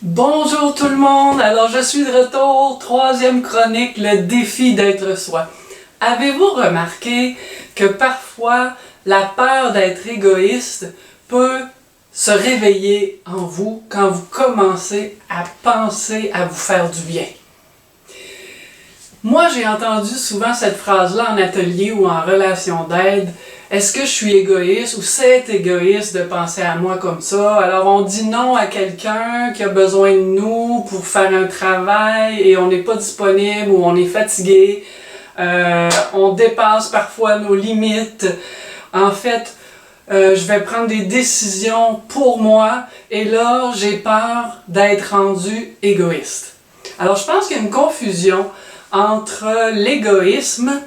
Bonjour tout le monde, alors je suis de retour, troisième chronique, le défi d'être soi. Avez-vous remarqué que parfois la peur d'être égoïste peut se réveiller en vous quand vous commencez à penser à vous faire du bien? Moi, j'ai entendu souvent cette phrase-là en atelier ou en relation d'aide. Est-ce que je suis égoïste ou c'est égoïste de penser à moi comme ça? Alors, on dit non à quelqu'un qui a besoin de nous pour faire un travail et on n'est pas disponible ou on est fatigué. On dépasse parfois nos limites. En fait, je vais prendre des décisions pour moi et là, j'ai peur d'être rendu égoïste. Alors, je pense qu'il y a une confusion entre l'égoïsme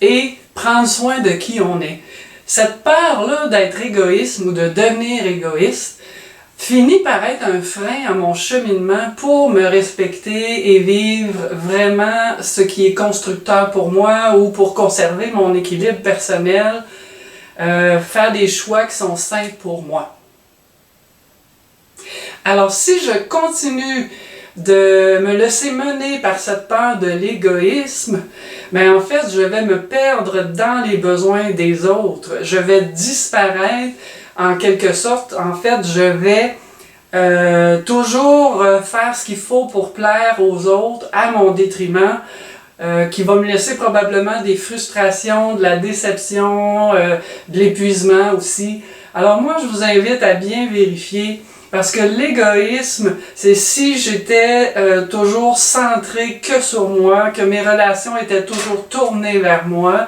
et prendre soin de qui on est. Cette peur-là d'être égoïste ou de devenir égoïste finit par être un frein à mon cheminement pour me respecter et vivre vraiment ce qui est constructeur pour moi ou pour conserver mon équilibre personnel, faire des choix qui sont sains pour moi. Alors si je continue de me laisser mener par cette peur de l'égoïsme, mais en fait, je vais me perdre dans les besoins des autres. Je vais disparaître en quelque sorte. En fait, je vais toujours faire ce qu'il faut pour plaire aux autres à mon détriment, qui va me laisser probablement des frustrations, de la déception, de l'épuisement aussi. Alors moi, je vous invite à bien vérifier. Parce que l'égoïsme, c'est si j'étais toujours centré que sur moi, que mes relations étaient toujours tournées vers moi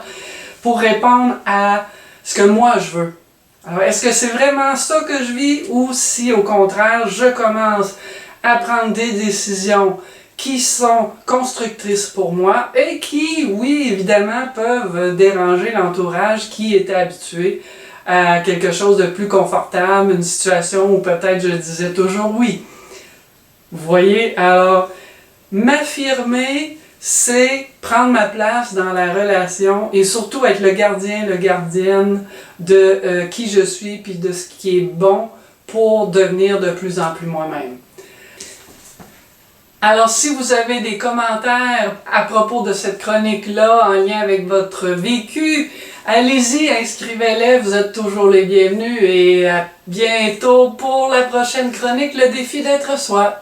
pour répondre à ce que moi je veux. Alors, est-ce que c'est vraiment ça que je vis ou si au contraire, je commence à prendre des décisions qui sont constructrices pour moi et qui, oui, évidemment, peuvent déranger l'entourage qui était habitué à quelque chose de plus confortable, une situation où peut-être je disais toujours oui. Vous voyez, alors, m'affirmer, c'est prendre ma place dans la relation et surtout être le gardien, le gardienne de qui je suis puis de ce qui est bon pour devenir de plus en plus moi-même. Alors, si vous avez des commentaires à propos de cette chronique-là en lien avec votre vécu, allez-y, inscrivez-les, vous êtes toujours les bienvenus et à bientôt pour la prochaine chronique, le défi d'être soi.